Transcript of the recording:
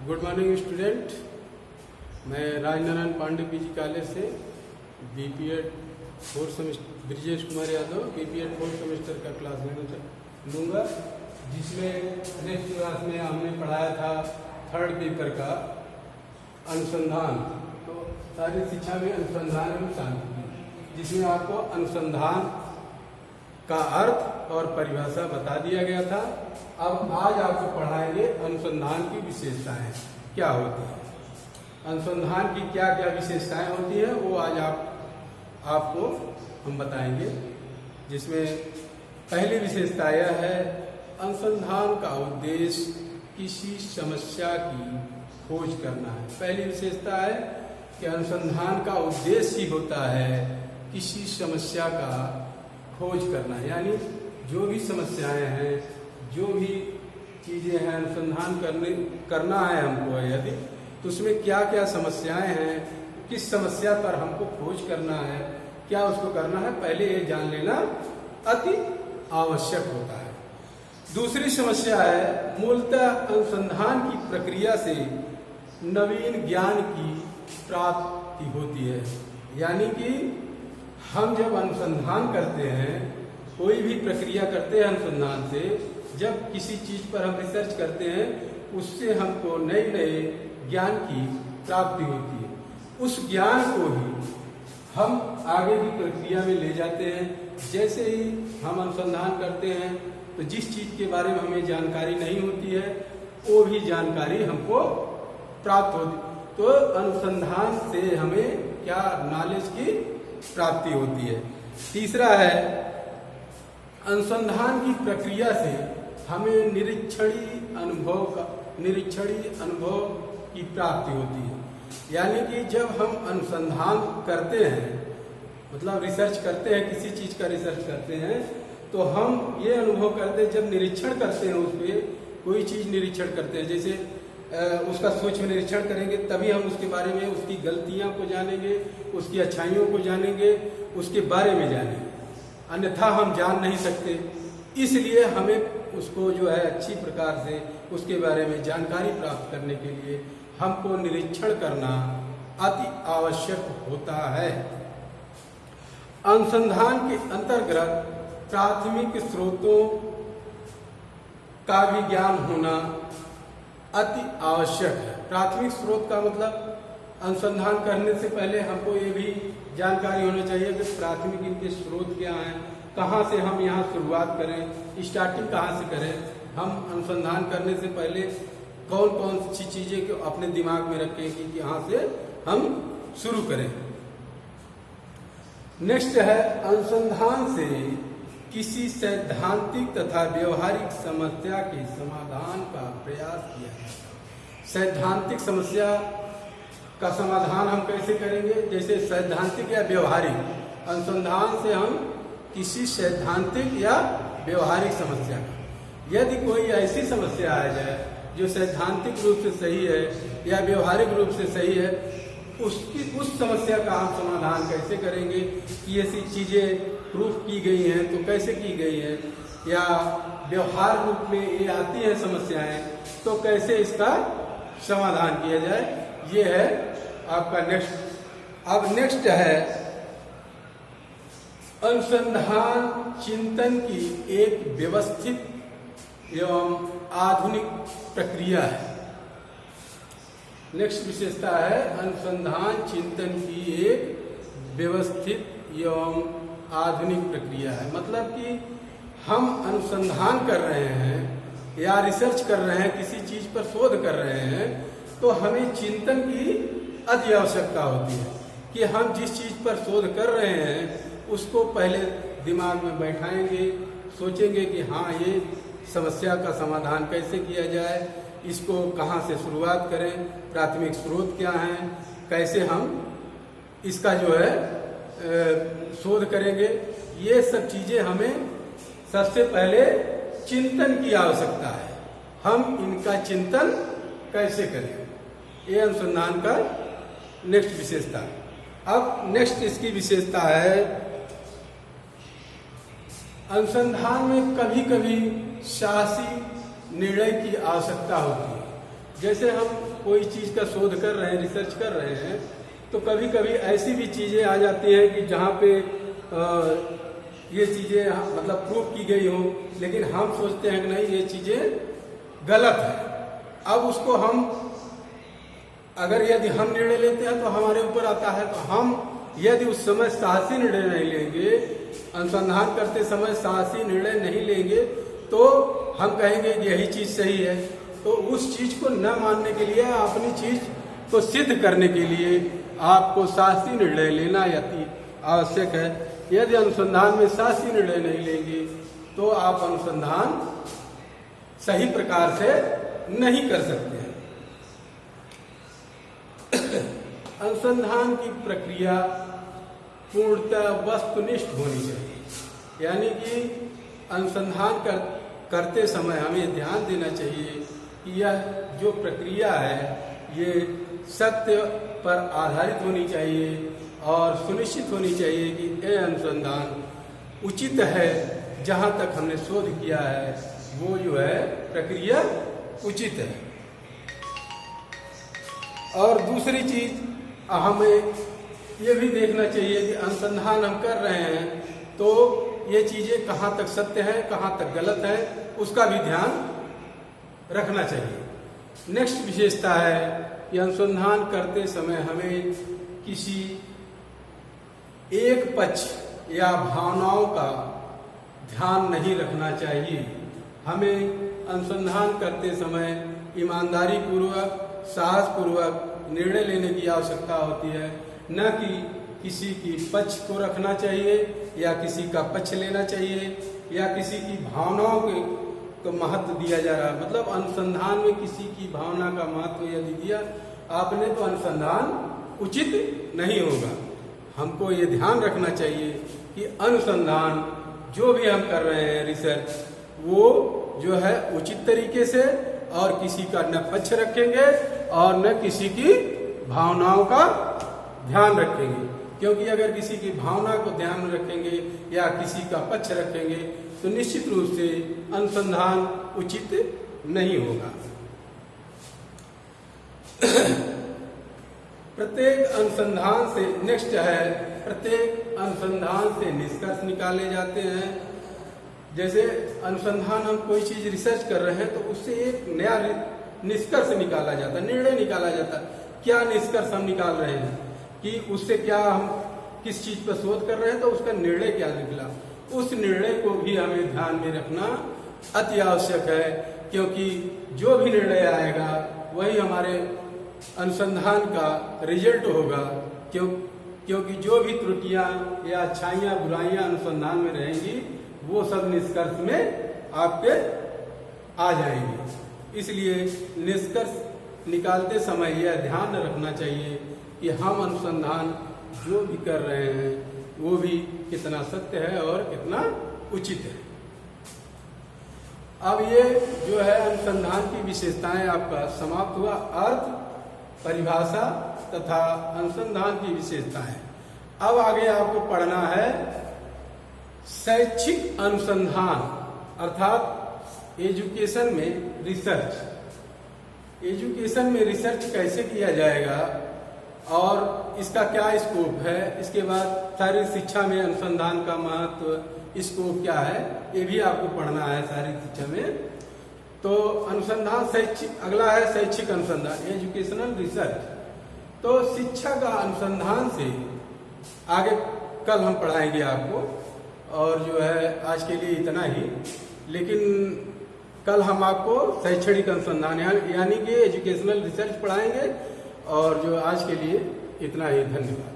Good morning student. मैं Rajnarayan Pandey PG college से BPEd fourth semester, Brijesh Kumar Yadav BPEd fourth semester का class लूँगा, जिसमें नेक्स्ट क्लास में हमने पढ़ाया था थर्ड पेपर का अनुसंधान। तो सारी शिक्षा में अनुसंधान एवं शांति, जिसमें आपको अनुसंधान का अर्थ और परिभाषा बता दिया गया था। अब आज आपको पढ़ाएंगे अनुसंधान की विशेषताएं क्या होती है, अनुसंधान की क्या क्या विशेषताएं होती है वो आज आपको हम बताएंगे। जिसमें पहली विशेषता यह है, अनुसंधान का उद्देश्य किसी समस्या की खोज करना है। पहली विशेषता है कि अनुसंधान का उद्देश्य ही होता है किसी समस्या का खोज करना, यानी जो भी समस्याएं हैं, जो भी चीजें हैं, अनुसंधान करना है हमको, यदि तो उसमें क्या क्या समस्याएं हैं, किस समस्या पर हमको खोज करना है, क्या उसको करना है, पहले ये जान लेना अति आवश्यक होता है। दूसरी समस्या है, मूलतः अनुसंधान की प्रक्रिया से नवीन ज्ञान की प्राप्ति होती है। यानी कि हम जब अनुसंधान करते हैं, कोई भी प्रक्रिया करते हैं अनुसंधान से, जब किसी चीज पर हम रिसर्च करते हैं, उससे हमको नए नए ज्ञान की प्राप्ति होती है। उस ज्ञान को ही हम आगे की प्रक्रिया में ले जाते हैं। जैसे ही हम अनुसंधान करते हैं तो जिस चीज के बारे में हमें जानकारी नहीं होती है, वो भी जानकारी हमको प्राप्त होती। तो अनुसंधान से हमें क्या नॉलेज की प्राप्ति होती है। तीसरा है, अनुसंधान की प्रक्रिया से हमें निरीक्षणीय अनुभव की प्राप्ति होती है। यानी कि जब हम अनुसंधान करते हैं, मतलब रिसर्च करते हैं, किसी चीज का रिसर्च करते हैं, तो हम ये अनुभव करते हैं, जब निरीक्षण करते हैं, उस पर कोई चीज निरीक्षण करते हैं, जैसे उसका सूक्ष्म निरीक्षण करेंगे, तभी हम उसके बारे में, उसकी गलतियां को जानेंगे, उसकी अच्छाइयों को जानेंगे, उसके बारे में जानेंगे, अन्यथा हम जान नहीं सकते। इसलिए हमें उसको जो है अच्छी प्रकार से उसके बारे में जानकारी प्राप्त करने के लिए हमको निरीक्षण करना अति आवश्यक होता है। अनुसंधान के अंतर्गत प्राथमिक स्रोतों का भी ज्ञान होना अति आवश्यक है। प्राथमिक स्रोत का मतलब अनुसंधान करने से पहले हमको ये भी जानकारी होनी चाहिए कि प्राथमिक इनके स्रोत क्या हैं, कहाँ से हम यहाँ शुरुआत करें, स्टार्टिंग कहाँ से करें। हम अनुसंधान करने से पहले कौन कौन सी चीजें को अपने दिमाग में रखें कि यहाँ से हम शुरू करें। नेक्स्ट है, अनुसंधान से किसी सैद्धांतिक तथा व्यवहारिक समस्या के समाधान का प्रयास किया जाता है। सैद्धांतिक समस्या का समाधान हम कैसे करेंगे, जैसे सैद्धांतिक या व्यवहारिक। अनुसंधान से हम किसी सैद्धांतिक या व्यवहारिक समस्या का, यदि कोई ऐसी समस्या आ जाए जो सैद्धांतिक रूप से सही है या व्यवहारिक रूप से सही है, उस समस्या का हम समाधान कैसे करेंगे कि ऐसी चीजें प्रूफ की गई हैं तो कैसे की गई है, या व्यवहार रूप में ये आती है समस्याएं तो कैसे इसका समाधान किया जाए। ये है आपका नेक्स्ट। अब नेक्स्ट है, अनुसंधान चिंतन की एक व्यवस्थित एवं आधुनिक प्रक्रिया है। नेक्स्ट विशेषता है, अनुसंधान चिंतन की एक व्यवस्थित एवं आधुनिक प्रक्रिया है। मतलब कि हम अनुसंधान कर रहे हैं या रिसर्च कर रहे हैं, किसी चीज पर शोध कर रहे हैं, तो हमें चिंतन की अति आवश्यकता होती है कि हम जिस चीज पर शोध कर रहे हैं उसको पहले दिमाग में बैठाएंगे, सोचेंगे कि हाँ, ये समस्या का समाधान कैसे किया जाए, इसको कहाँ से शुरुआत करें, प्राथमिक स्रोत क्या हैं, कैसे हम इसका जो है शोध करेंगे। ये सब चीजें हमें सबसे पहले चिंतन की आवश्यकता है। हम इनका चिंतन कैसे करें, ये अनुसंधान का नेक्स्ट विशेषता है। अब नेक्स्ट इसकी विशेषता है, अनुसंधान में कभी कभी साहसी निर्णय की आवश्यकता होती है। जैसे हम कोई चीज़ का शोध कर रहे हैं, रिसर्च कर रहे हैं, तो कभी कभी ऐसी भी चीज़ें आ जाती हैं कि जहाँ पे ये चीज़ें मतलब प्रूव की गई हो, लेकिन हम सोचते हैं कि नहीं ये चीज़ें गलत है। अब उसको हम अगर यदि हम निर्णय लेते हैं तो हमारे ऊपर आता है, तो हम यदि उस समय साहसी निर्णय नहीं लेंगे, अनुसंधान करते समय साहसी निर्णय नहीं लेंगे, तो हम कहेंगे कि यही चीज़ सही है। तो उस चीज़ को न मानने के लिए, अपनी चीज़ को सिद्ध करने के लिए आपको साहसी निर्णय लेना अति आवश्यक है। यदि अनुसंधान में साहसी निर्णय नहीं लेंगे तो आप अनुसंधान सही प्रकार से नहीं कर सकते हैं। अनुसंधान की प्रक्रिया पूर्णतः वस्तुनिष्ठ होनी चाहिए, यानी कि अनुसंधान करते समय हमें ध्यान देना चाहिए कि यह जो प्रक्रिया है ये सत्य पर आधारित होनी चाहिए और सुनिश्चित होनी चाहिए कि यह अनुसंधान उचित है। जहाँ तक हमने शोध किया है वो जो है प्रक्रिया उचित है। और दूसरी चीज हमें ये भी देखना चाहिए कि अनुसंधान हम कर रहे हैं तो ये चीजें कहाँ तक सत्य है, कहाँ तक गलत है, उसका भी ध्यान रखना चाहिए। नेक्स्ट विशेषता है कि अनुसंधान करते समय हमें किसी एक पक्ष या भावनाओं का ध्यान नहीं रखना चाहिए। हमें अनुसंधान करते समय ईमानदारी पूर्वक, साहस पूर्वक निर्णय लेने की आवश्यकता होती है, न कि किसी की पक्ष को रखना चाहिए या किसी का पक्ष लेना चाहिए या किसी की भावनाओं को महत्व दिया जा रहा है। मतलब अनुसंधान में किसी की भावना का महत्व यदि दिया आपने तो अनुसंधान उचित नहीं होगा। हमको ये ध्यान रखना चाहिए कि अनुसंधान जो भी हम कर रहे हैं रिसर्च, वो जो है उचित तरीके से और किसी का न पक्ष रखेंगे और न किसी की भावनाओं का ध्यान रखेंगे। क्योंकि अगर किसी की भावना को ध्यान में रखेंगे या किसी का पक्ष रखेंगे तो निश्चित रूप से अनुसंधान उचित नहीं होगा। प्रत्येक अनुसंधान से नेक्स्ट है, प्रत्येक अनुसंधान से निष्कर्ष निकाले जाते हैं। जैसे अनुसंधान हम कोई चीज रिसर्च कर रहे हैं तो उससे एक नया निष्कर्ष निकाला जाता है, निर्णय निकाला जाता है। क्या निष्कर्ष हम निकाल रहे हैं कि उससे क्या हम किस चीज पर शोध कर रहे हैं, तो उसका निर्णय क्या निकला, उस निर्णय को भी हमें ध्यान में रखना अति आवश्यक है। क्योंकि जो भी निर्णय आएगा वही हमारे अनुसंधान का रिजल्ट होगा। क्योंकि जो भी त्रुटियां या अच्छाइयां बुराइयां अनुसंधान में रहेंगी वो सब निष्कर्ष में आपके आ जाएंगे। इसलिए निष्कर्ष निकालते समय यह ध्यान रखना चाहिए कि हम अनुसंधान जो भी कर रहे हैं वो भी कितना सत्य है और कितना उचित है। अब ये जो है अनुसंधान की विशेषताएं आपका समाप्त हुआ। अर्थ, परिभाषा तथा अनुसंधान की विशेषताएं। अब आगे आपको पढ़ना है शैक्षिक अनुसंधान, अर्थात एजुकेशन में रिसर्च। एजुकेशन में रिसर्च कैसे किया जाएगा और इसका क्या स्कोप है, इसके बाद शारीरिक शिक्षा में अनुसंधान का महत्व, स्कोप क्या है, ये भी आपको पढ़ना है शारीरिक शिक्षा में। तो अनुसंधान शैक्षिक, अगला है शैक्षिक अनुसंधान, एजुकेशनल रिसर्च। तो शिक्षा का अनुसंधान से आगे कल हम पढ़ाएंगे आपको, और जो है आज के लिए इतना ही। लेकिन कल हम आपको शैक्षणिक अनुसंधान यानी कि एजुकेशनल रिसर्च पढ़ाएंगे, और जो आज के लिए इतना ही। धन्यवाद।